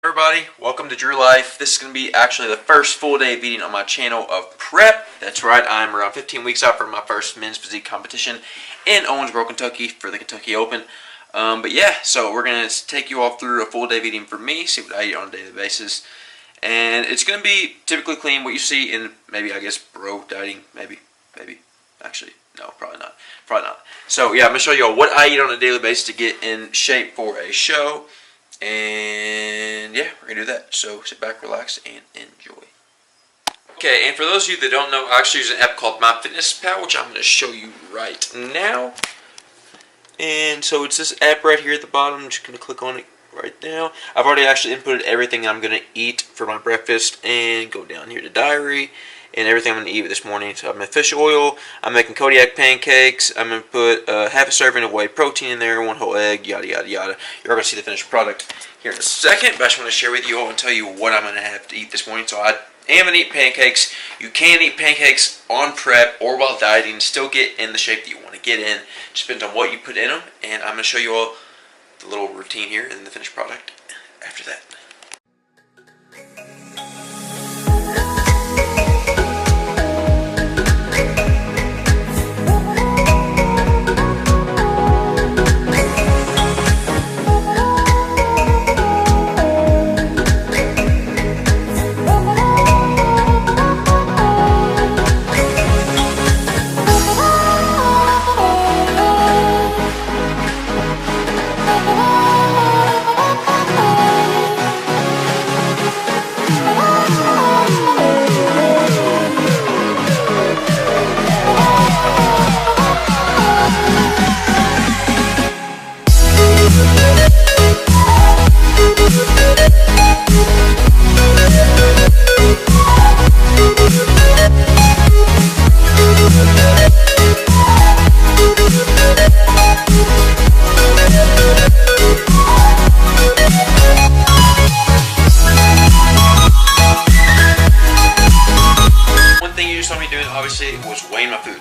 Everybody, welcome to Drew Life. This is going to be actually the first full day of eating on my channel of prep. That's right, I'm around 15 weeks out from my first men's physique competition in Owensboro, Kentucky for the Kentucky Open. But yeah, so we're going to take you all through a full day of eating for me, see what I eat on a daily basis. And it's going to be typically clean, what you see in maybe, I guess, bro dieting, maybe. Actually, no, probably not. So yeah, I'm going to show you all what I eat on a daily basis to get in shape for a show. And yeah, we're going to do that. So sit back, relax, and enjoy. Okay, and for those of you that don't know, I actually use an app called MyFitnessPal, which I'm going to show you right now. And so it's this app right here at the bottom. I'm just going to click on it right now. I've already actually inputted everything I'm going to eat for my breakfast and go down here to diary and everything I'm going to eat this morning. So I'm in fish oil, I'm making Kodiak pancakes, I'm going to put half a serving of whey protein in there, 1 whole egg, yada yada yada. You're going to see the finished product here in a second, but I just want to share with you all and tell you what I'm going to have to eat this morning. So I am going to eat pancakes. You can eat pancakes on prep or while dieting, still get in the shape that you want to get in. It depends on what you put in them, and I'm going to show you all the little routine here and the finished product after that. Obviously, was weighing my food.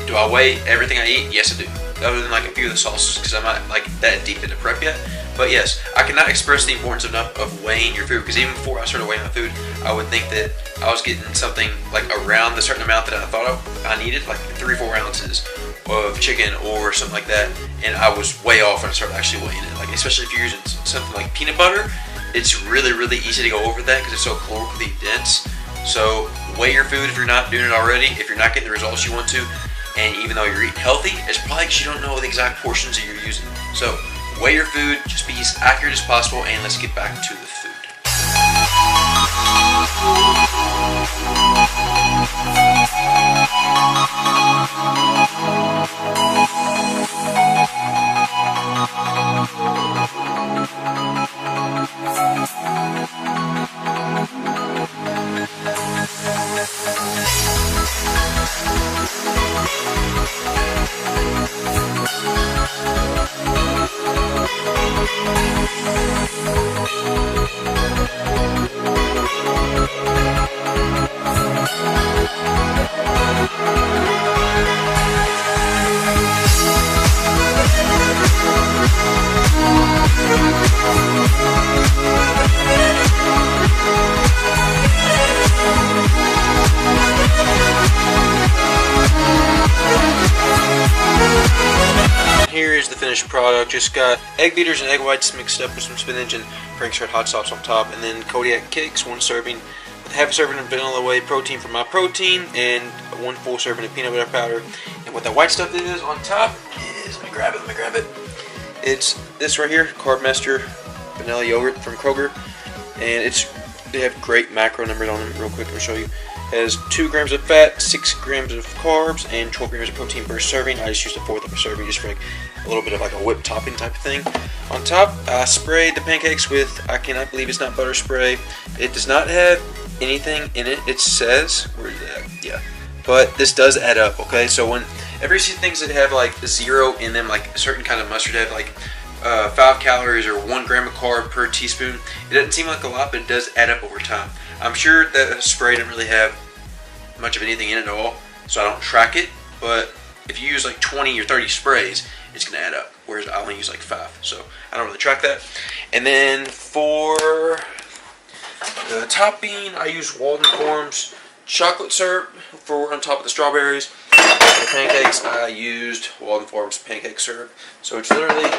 Do I weigh everything I eat? Yes, I do. Other than like a few of the sauces, because I'm not like that deep into prep yet. But yes, I cannot express the importance enough of weighing your food, because even before I started weighing my food, I would think that I was getting something like around the certain amount that I thought I needed, like 3 or 4 ounces of chicken or something like that, and I was way off when I started actually weighing it. Like, especially if you're using something like peanut butter, it's really easy to go over that because it's so calorically dense. So weigh your food if you're not doing it already, if you're not getting the results you want to, and even though you're eating healthy, it's probably because you don't know the exact portions that you're using. So weigh your food, just be as accurate as possible, and let's get back to the food. Here is the finished product. Just got egg beaters and egg whites mixed up with some spinach and Frank's Red Hot Sauce on top, and then Kodiak cakes, 1 serving with half a serving of vanilla whey protein for my protein, and 1 full serving of peanut butter powder. And what that white stuff is on top is, let me grab it. It's this right here, Carb Master vanilla yogurt from Kroger, and they have great macro numbers on them. Real quick, I'll show you. Has 2 grams of fat, 6 grams of carbs, and 12 grams of protein per serving. I just used 1/4 of a serving just for like a little bit of like a whipped topping type of thing. On top, I sprayed the pancakes with, I cannot believe it's not butter spray. It does not have anything in it. It says, where is that? Yeah. But this does add up, okay? So whenever you see things that have like 0 in them, like a certain kind of mustard have like 5 calories or 1 gram of carb per teaspoon. It doesn't seem like a lot, but it does add up over time. I'm sure that spray didn't really have much of anything in it at all, so I don't track it. But if you use like 20 or 30 sprays, it's going to add up, whereas I only use like 5, so I don't really track that. And then for The topping, I use Walden Farms chocolate syrup for on top of the strawberries. For the pancakes, I used Walden Farms pancake syrup. So it's literally,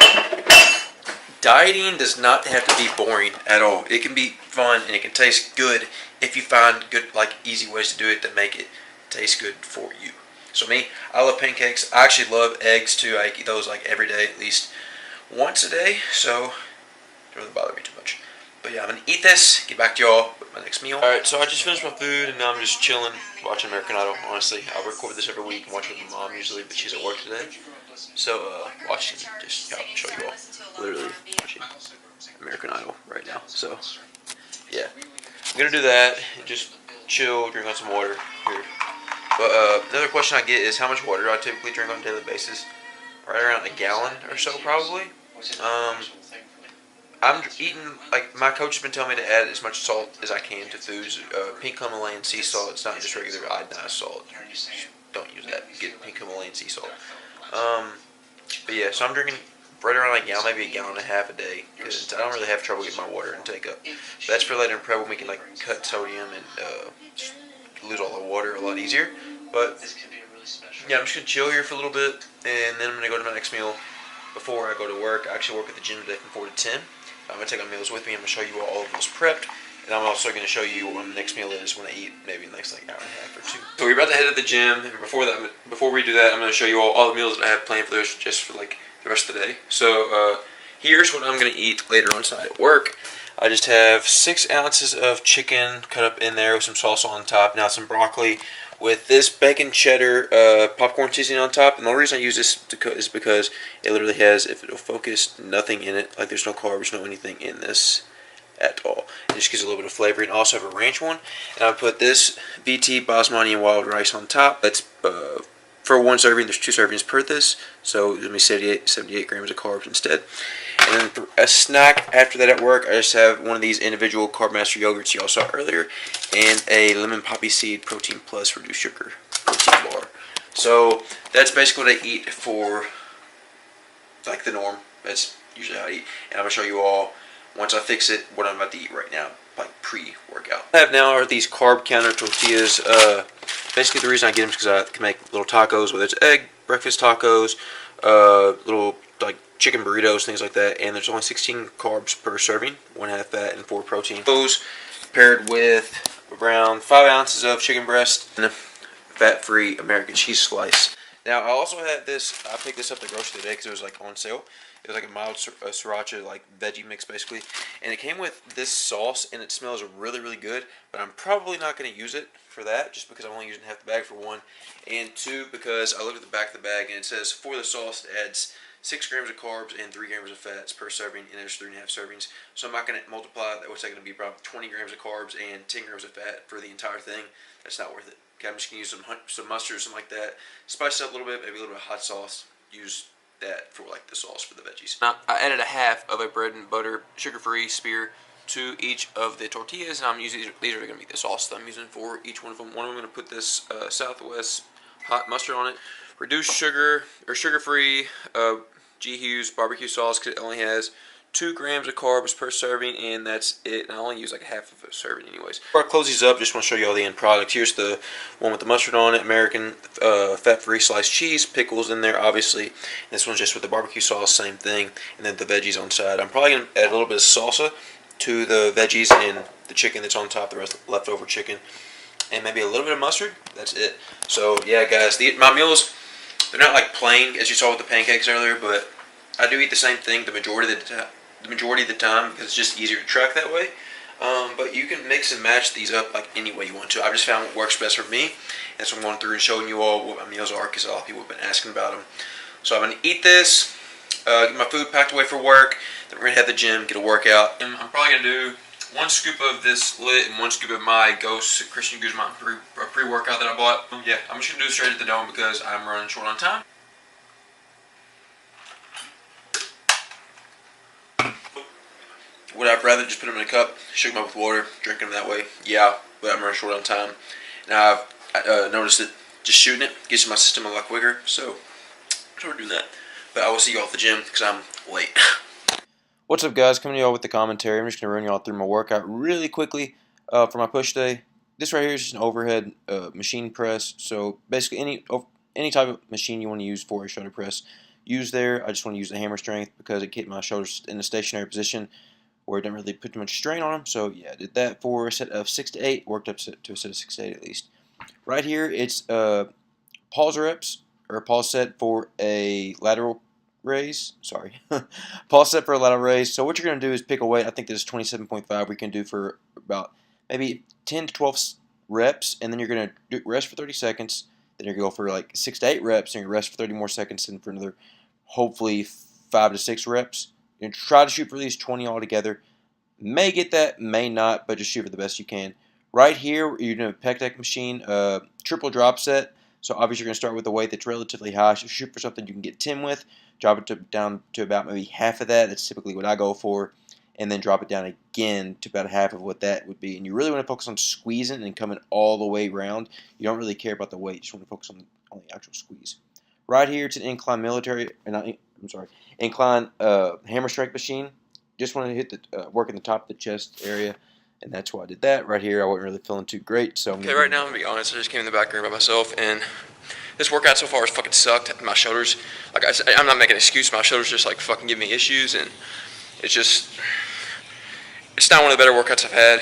dieting does not have to be boring at all. It can be fun and it can taste good if you find good, like, easy ways to do it to make it taste good for you. So me, I love pancakes. I actually love eggs too. I eat those like every day, at least once a day. So it doesn't really bother me too much. But yeah, I'm gonna eat this, get back to y'all with my next meal. Alright, so I just finished my food and now I'm just chilling, watching American Idol. Honestly, I record this every week and watch it with my mom usually, but she's at work today. So, watching, just show you all, literally watching American Idol right now. So, yeah, I'm gonna do that and just chill, drink on some water here. But, another question I get is how much water do I typically drink on a daily basis? Right around a gallon or so, probably. I'm eating, like, my coach has been telling me to add as much salt as I can to foods. Pink Himalayan sea salt, it's not just regular iodized salt. Don't use that. Get pink Himalayan sea salt. But yeah, so I'm drinking right around a gallon, maybe a gallon and a half a day. Because I don't really have trouble getting my water intake up. But that's for later in prep when we can, like, cut sodium and just lose all the water a lot easier. But yeah, I'm just going to chill here for a little bit. And then I'm going to go to my next meal before I go to work. I actually work at the gym today from 4 to 10. I'm going to take my meals with me. I'm going to show you all of those prepped. And I'm also going to show you what the next meal is when I eat, maybe the next like hour and a half or two. So we're about to head to the gym. And before we do that, I'm going to show you all the meals that I have planned for those just for like the rest of the day. So here's what I'm going to eat later on tonight at work. I just have 6 ounces of chicken cut up in there with some salsa on top. Now some broccoli with this bacon cheddar popcorn seasoning on top. And the only reason I use this to cook is because it literally has, if it'll focus, nothing in it. Like there's no carbs, no anything in this at all. It just gives a little bit of flavor. And I also have a ranch one. And I put this VT basmati and wild rice on top. That's for one serving. There's 2 servings per this. So it's going to be 78 grams of carbs instead. And then for a snack after that at work, I just have one of these individual Carb Master yogurts you all saw earlier, and a lemon poppy seed protein plus reduced sugar protein bar. So that's basically what I eat for like the norm. That's usually how I eat. And I'm gonna show you all once I fix it what I'm about to eat right now, like pre-workout. What I have now are these carb counter tortillas. Basically the reason I get them is because I can make little tacos, whether it's egg, breakfast tacos, little like chicken burritos, things like that, and there's only 16 carbs per serving, 1/2 fat and 4 protein. Those paired with around 5 ounces of chicken breast and a fat-free American cheese slice. Now I also had this. I picked this up at the grocery today because it was like on sale. It was like a mild sriracha like veggie mix basically, and it came with this sauce and it smells really really good. But I'm probably not going to use it for that, just because I'm only using half the bag for one, and 2 because I looked at the back of the bag and it says for the sauce it adds 6 grams of carbs and 3 grams of fats per serving, and there's 3.5 servings. So I'm not going to multiply that. What's that going to be? About 20 grams of carbs and 10 grams of fat for the entire thing. That's not worth it. Okay, I'm just going to use some mustard or something like that. Spice it up a little bit, maybe a little bit of hot sauce. Use that for like the sauce for the veggies. Now I added a half of a bread and butter sugar-free spear to each of the tortillas, and I'm using these are going to be the sauce that I'm using for each one of them. One of them I'm going to put this Southwest hot mustard on it. Reduced sugar or sugar-free G. Hughes barbecue sauce, because it only has 2 grams of carbs per serving, and that's it. And I only use like half of a serving anyways. Before I close these up, just want to show you all the end product. Here's the one with the mustard on it, American fat-free sliced cheese, pickles in there obviously. This one's just with the barbecue sauce, same thing, and then the veggies on side. I'm probably going to add a little bit of salsa to the veggies and the chicken that's on top, the rest leftover chicken, and maybe a little bit of mustard. That's it. So yeah guys, my meals, they're not like plain as you saw with the pancakes earlier, but I do eat the same thing the majority of the time because it's just easier to track that way. But you can mix and match these up like any way you want to. I've just found what works best for me. And so I'm going through and showing you all what my meals are because a lot of people have been asking about them. So I'm going to eat this, get my food packed away for work, then we're going to head to the gym, get a workout. And I'm probably going to do 1 scoop of this Lit and 1 scoop of my Ghost Christian Guzman pre-workout that I bought. Yeah, I'm just going to do it straight at the dome because I'm running short on time. Would I rather just put them in a cup, shake them up with water, drink them that way? Yeah, but I'm running short on time. Now I've noticed that just shooting it gets my system a lot quicker, so we're doing that. But I will see you all at the gym because I'm late. What's up guys, coming to y'all with the commentary. I'm just going to run y'all through my workout really quickly. For my push day, this right here is just an overhead machine press. So basically, any type of machine you want to use for a shoulder press, use there. I just want to use the hammer strength because it kept my shoulders in a stationary position where it didn't really put too much strain on them. So yeah, I did that for a set of 6 to 8. Worked up to a set of 6 to 8 at least. Right here, it's pause reps or pause set for a lateral raise. Sorry, pause set for a lateral raise. So what you're going to do is pick a weight. I think this is 27.5. We can do for about maybe 10 to 12 reps, and then you're going to rest for 30 seconds. Then you're going to go for like 6 to 8 reps, and you rest for 30 more seconds, and for another hopefully 5 to 6 reps. And try to shoot for at least 20 altogether. May get that, may not, but just shoot for the best you can. Right here, you're doing a pec deck machine, triple drop set. So obviously you're going to start with a weight that's relatively high. So shoot for something you can get 10 with. Drop it down to about maybe half of that. That's typically what I go for. And then drop it down again to about half of what that would be. And you really want to focus on squeezing and coming all the way around. You don't really care about the weight. You just want to focus on the actual squeeze. Right here, it's an incline incline hammer strike machine. Just want to hit the work in the top of the chest area, and that's why I did that. Right here, I wasn't really feeling too great, so okay. Right now, I'm gonna be honest. I just came in the back room by myself, and this workout so far has fucking sucked. My shoulders, like I said, I'm not making an excuse. My shoulders just like fucking give me issues, and it's not one of the better workouts I've had,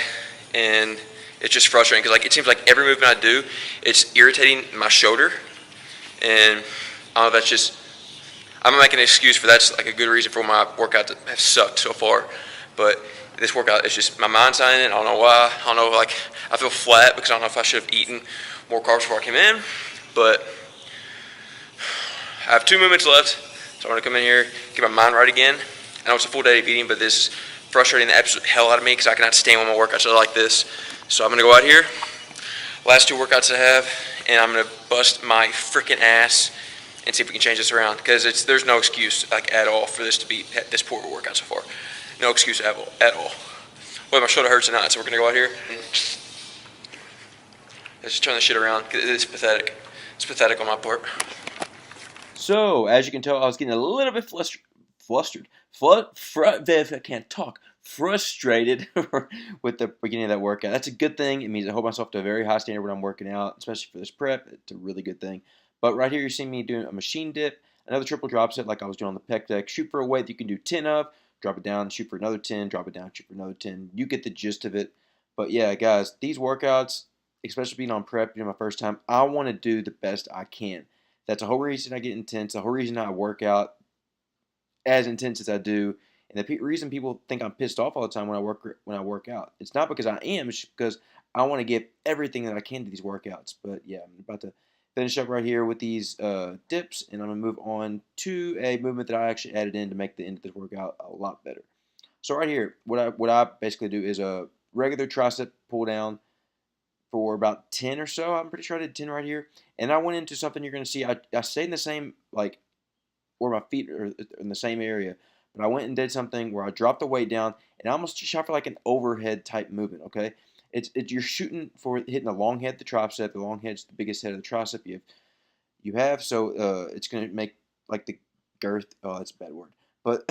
and it's just frustrating because like it seems like every movement I do, it's irritating my shoulder, and I don't know if that's just. I'm not making an excuse for that's like a good reason for my workout to have sucked so far, but this workout is just my mind's on it. I don't know why. I don't know. Like I feel flat because I don't know if I should have eaten more carbs before I came in, but I have 2 movements left, so I'm gonna come in here, get my mind right again. I know it's a full day of eating, but this is frustrating the absolute hell out of me because I cannot stand when my workouts are like this. So I'm gonna go out here, last 2 workouts I have, and I'm gonna bust my freaking ass and see if we can change this around because there's no excuse like at all for this to be this poor of a workout so far. No excuse at all. Well, my shoulder hurts tonight, so we're gonna go out here. Let's just turn this shit around. It's pathetic. It's pathetic on my part. So as you can tell, I was getting a little bit frustrated with the beginning of that workout. That's a good thing. It means I hold myself to a very high standard when I'm working out, especially for this prep. It's a really good thing. But right here, you're seeing me doing a machine dip, another triple drop set like I was doing on the pec deck. Shoot for a weight that you can do 10 of, drop it down, shoot for another 10, drop it down, shoot for another 10. You get the gist of it. But yeah, guys, these workouts, especially being on prep, my first time, I want to do the best I can. That's the whole reason I get intense, the whole reason I work out as intense as I do. And the reason people think I'm pissed off all the time when I work out, it's not because I am, it's because I want to give everything that I can to these workouts. But yeah, I'm about to finish up right here with these dips, and I'm going to move on to a movement that I actually added in to make the end of this workout a lot better. So right here, what I basically do is a regular tricep pull down for about 10 or so. I'm pretty sure I did 10 right here. And I went into something you're going to see. I stayed in the same, like, where my feet are in the same area. But I went and did something where I dropped the weight down, and I almost shot for like an overhead type movement, okay? You're shooting for hitting the long head of the tricep. The long head's the biggest head of the tricep you have. So it's going to make like the girth. Oh, that's a bad word. But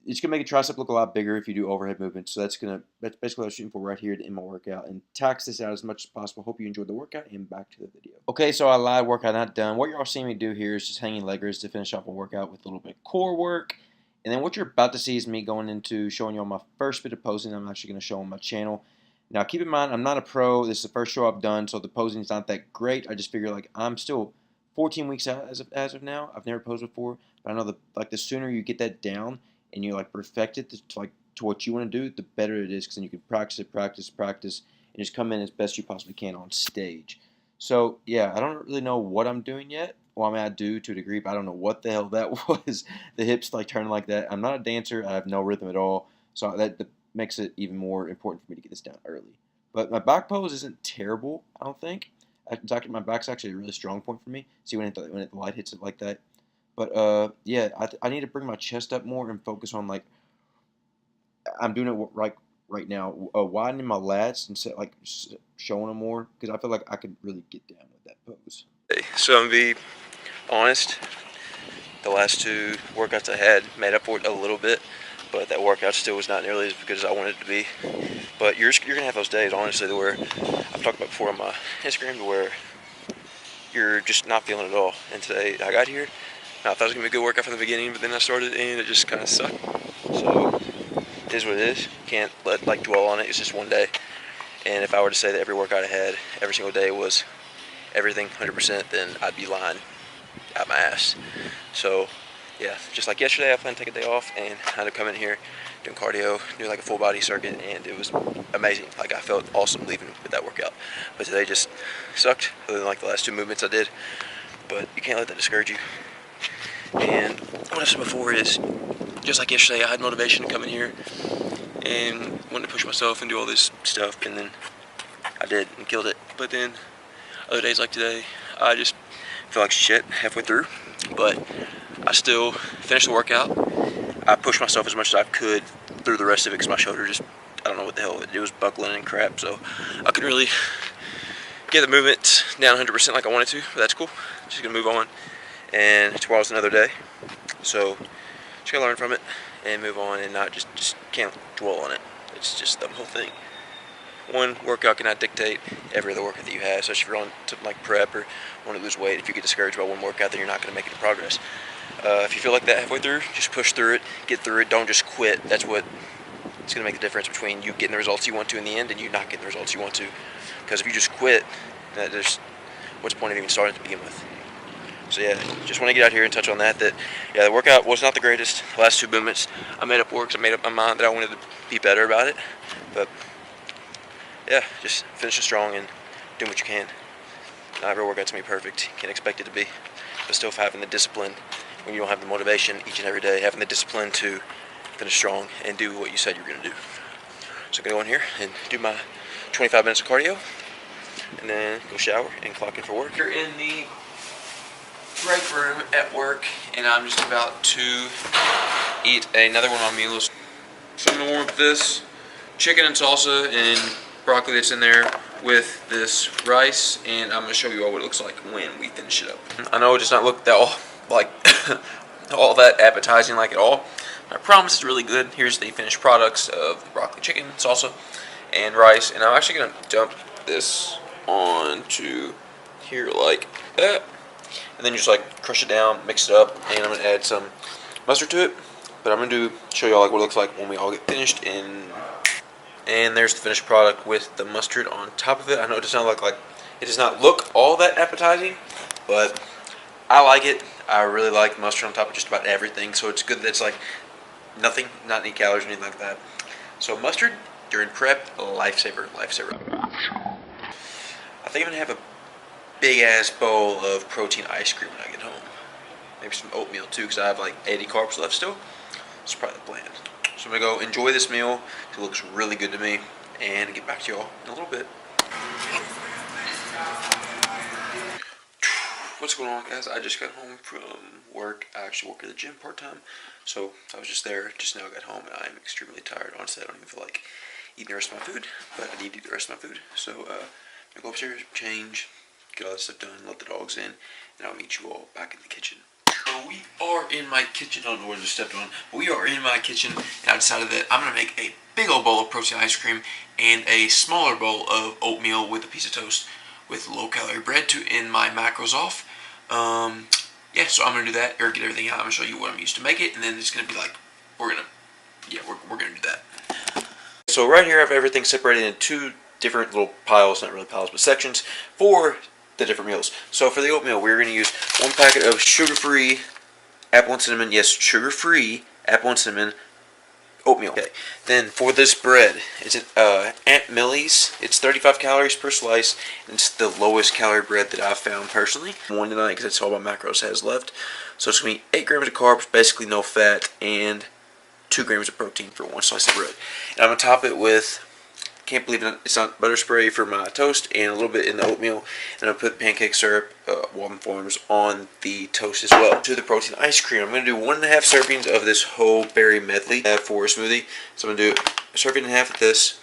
it's going to make a tricep look a lot bigger if you do overhead movements. So that's basically what I was shooting for right here to end my workout. And tax this out as much as possible. Hope you enjoyed the workout, and back to the video. Okay, so I lied. Workout not done. What you're all seeing me do here is just hanging leggers to finish off a workout with a little bit of core work. And then what you're about to see is me going into showing you all my first bit of posing I'm actually going to show on my channel. Now, keep in mind, I'm not a pro. This is the first show I've done, so the posing is not that great. I just figure like I'm still 14 weeks out as of now. I've never posed before, but I know the sooner you get that down and you like perfect it to what you want to do, the better it is, because then you can practice, and just come in as best you possibly can on stage. So yeah, I don't really know what I'm doing yet. Well, I mean, I do to a degree, but I don't know what the hell that was. The hips like turning like that. I'm not a dancer. I have no rhythm at all. So that makes it even more important for me to get this down early. But my back pose isn't terrible, I don't think. My back's actually a really strong point for me. See when the light hits it like that. But yeah, I need to bring my chest up more and focus on like I'm doing it right now, widening my lats and showing them more, because I feel like I could really get down with that pose. So I'm gonna be honest. The last 2 workouts I had made up for it a little bit, but that workout still was not nearly as good as I wanted it to be. But you're gonna have those days, honestly, to where I've talked about before on my Instagram, to where you're just not feeling it at all. And today I got here, and I thought it was gonna be a good workout from the beginning, but then I started and it just kind of sucked. So it is what it is. Can't let dwell on it. It's just one day. And if I were to say that every workout I had every single day was everything 100%, then I'd be lying out my ass. So yeah, just like yesterday, I planned to take a day off, and I ended up coming here, doing cardio, doing like a full body circuit, and it was amazing. Like, I felt awesome leaving with that workout. But today just sucked, other than like the last 2 movements I did. But you can't let that discourage you. And what I said before is, just like yesterday, I had motivation to come in here and wanted to push myself and do all this stuff, and then I did and killed it. But then other days like today, I just feel like shit halfway through, but I still finished the workout. I pushed myself as much as I could through the rest of it because my shoulder just, I don't know what the hell, it was buckling and crap, so I couldn't really get the movement down 100% like I wanted to, but that's cool. Just gonna move on, and tomorrow's another day, so just gotta learn from it and move on, and not just can't dwell on it. It's just the whole thing. One workout cannot dictate every other workout that you have, especially if you're on to like prep or want to lose weight. If you get discouraged by one workout, then you're not going to make any progress. If you feel like that halfway through, just push through it, get through it. Don't just quit. That's what it's going to make the difference between you getting the results you want to in the end and you not getting the results you want to. Because if you just quit, there's what's the point of even starting to begin with? So yeah, just want to get out here and touch on that. Yeah, the workout was not the greatest. The last 2 movements, I made up works. I made up my mind that I wanted to be better about it. But yeah, just finishing strong and doing what you can. Not every workout's gonna be perfect. You can't expect it to be. But still having the discipline when you don't have the motivation each and every day, having the discipline to finish strong and do what you said you were gonna do. So I'm gonna go in here and do my 25 minutes of cardio, and then go shower and clock in for work. You're in the break room at work, and I'm just about to eat another one of my meals. So I'm gonna warm up this chicken and salsa and broccoli that's in there with this rice, and I'm going to show you all what it looks like when we finish it up. I know it does not look that all like all that appetizing like at all. I promise it's really good. Here's the finished products of the broccoli, chicken, salsa, and rice, and I'm actually going to dump this onto here like that, and then just like crush it down, mix it up, and I'm going to add some mustard to it. But I'm going to show you all like what it looks like when we all get finished. And there's the finished product with the mustard on top of it. I know it does not look it does not look all that appetizing, but I like it. I really like mustard on top of just about everything. So it's good that it's like nothing, not any calories or anything like that. So mustard during prep, lifesaver, lifesaver. I think I'm gonna have a big ass bowl of protein ice cream when I get home. Maybe some oatmeal too, because I have like 80 carbs left still. It's probably the plan. So I'm going to go enjoy this meal. It looks really good to me. And get back to y'all in a little bit. What's going on, guys? I just got home from work. I actually work at the gym part-time. So I was just there. Just now got home, and I am extremely tired. Honestly, I don't even feel like eating the rest of my food. But I need to eat the rest of my food. So I'm going to go upstairs, change, get all that stuff done, let the dogs in. And I'll meet you all back in the kitchen. So we are in my kitchen. I don't know where I just stepped on. But we are in my kitchen, and I decided that I'm going to make a big old bowl of protein ice cream and a smaller bowl of oatmeal with a piece of toast with low-calorie bread to end my macros off. Yeah, so I'm going to do that, or get everything out. I'm going to show you what I'm used to make it, and then it's going to be like, we're going to do that. So right here I have everything separated into 2 different little piles, not really piles, but sections for the different meals. So for the oatmeal, we're going to use 1 packet of sugar-free apple and cinnamon. Yes, sugar-free apple and cinnamon oatmeal. Okay. Then for this bread, it's Aunt Millie's. It's 35 calories per slice, and it's the lowest calorie bread that I've found personally. 1 tonight because that's all my macros has left. So it's going to be 8 grams of carbs, basically no fat, and 2 grams of protein for 1 slice of bread. And I'm going to top it with, can't believe it's not butter spray for my toast, and a little bit in the oatmeal, and I'll put pancake syrup, Walden Farms, on the toast as well. To the protein ice cream, I'm going to do 1.5 servings of this whole berry medley for a smoothie. So I'm going to do a serving and a half of this.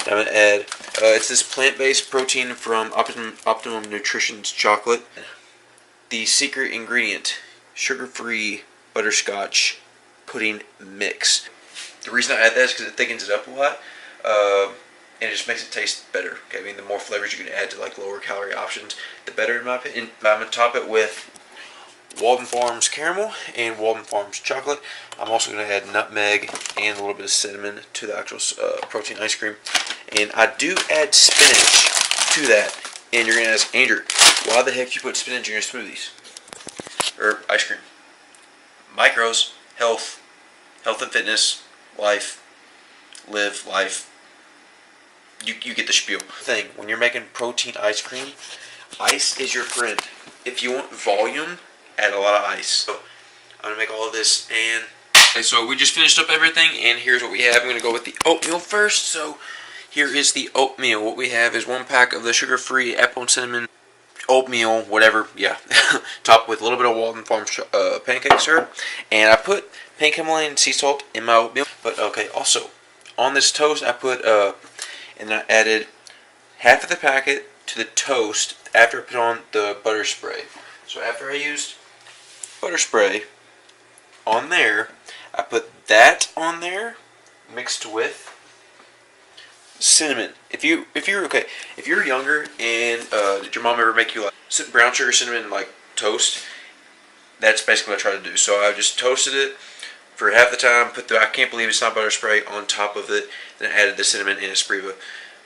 I'm going to add, it's this plant-based protein from Optimum Nutrition's chocolate. The secret ingredient, sugar-free butterscotch pudding mix. The reason I add that is because it thickens it up a lot. and it just makes it taste better. Okay, I mean, the more flavors you can add to like lower calorie options, the better in my opinion. I'm gonna top it with Walden Farms caramel and Walden Farms chocolate. I'm also gonna add nutmeg and a little bit of cinnamon to the actual protein ice cream, and I do add spinach to that. And you're gonna ask, Andrew, why the heck you put spinach in your smoothies or ice cream? Micros, health and fitness, life, live life. You get the spiel. Thing, when you're making protein ice cream, ice is your friend. If you want volume, add a lot of ice. So I'm gonna make all of this, and okay, so we just finished up everything, and here's what we have. I'm gonna go with the oatmeal first. So here is the oatmeal. What we have is 1 pack of the sugar-free apple and cinnamon oatmeal, whatever, yeah, topped with a little bit of Walden Farms pancake syrup, and I put pink Himalayan sea salt in my oatmeal. But okay, also on this toast, I put and I added half of the packet to the toast after I put on the butter spray. So after I used butter spray on there, I put that on there mixed with cinnamon. If you're younger and did your mom ever make you like brown sugar cinnamon like toast? That's basically what I try to do. So I just toasted it for half the time. Put the I can't believe it's not butter spray on top of it. Then I added the cinnamon and a Espreva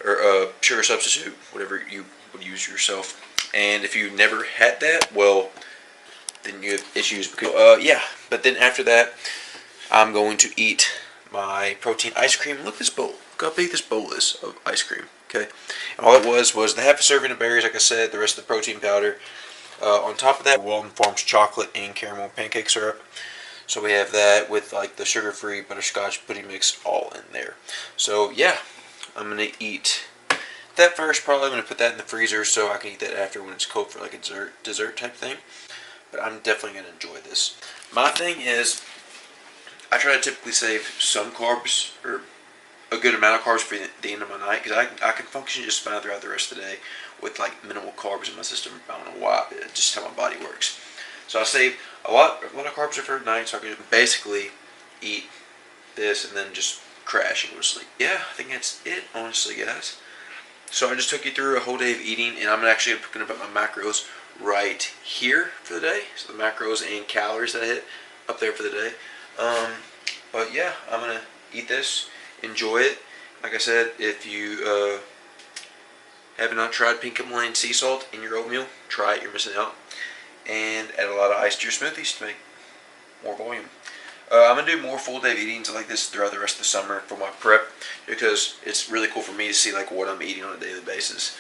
or sugar substitute, whatever you would use yourself. And if you never had that, well, then you have issues because yeah. But then after that, I'm going to eat my protein ice cream. Look at this bowl. Look how big this bowl is of ice cream. Okay, and all it was the half a serving of berries, like I said, the rest of the protein powder. On top of that, Walden Farms chocolate and caramel pancake syrup. So we have that with like the sugar-free butterscotch pudding mix all in there. So yeah, I'm gonna eat that first. Probably gonna put that in the freezer so I can eat that after when it's cold for like a dessert type thing. But I'm definitely gonna enjoy this. My thing is, I try to typically save some carbs or a good amount of carbs for the end of my night, because I can function just fine throughout the rest of the day with like minimal carbs in my system. I don't know why, but it's just how my body works. So I save a lot of carbs for at night, so I can basically eat this and then just crash and go to sleep. Yeah, I think that's it, honestly, guys. So I just took you through a whole day of eating, and I'm actually going to put my macros right here for the day. So the macros and calories that I hit up there for the day. But yeah, I'm going to eat this. Enjoy it. Like I said, if you have not tried pink Himalayan sea salt in your oatmeal, try it. You're missing out. And add a lot of ice to your smoothies to make more volume. I'm going to do more full day eatings like this throughout the rest of the summer for my prep, because it's really cool for me to see like what I'm eating on a daily basis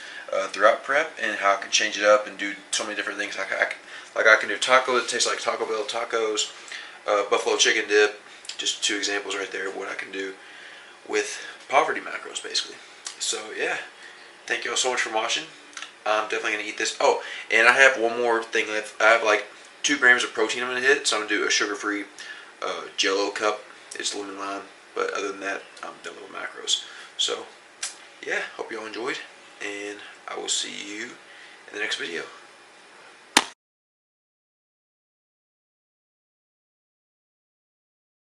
throughout prep, and how I can change it up and do so many different things. I can do taco that tastes like Taco Bell tacos, buffalo chicken dip, just 2 examples right there of what I can do with poverty macros, basically. So yeah, thank you all so much for watching. I'm definitely going to eat this. Oh, and I have one more thing left. I have like 2 grams of protein I'm going to hit, so I'm going to do a sugar-free Jello cup. It's lemon lime, but other than that, I'm done with macros. So yeah, hope you all enjoyed, and I will see you in the next video.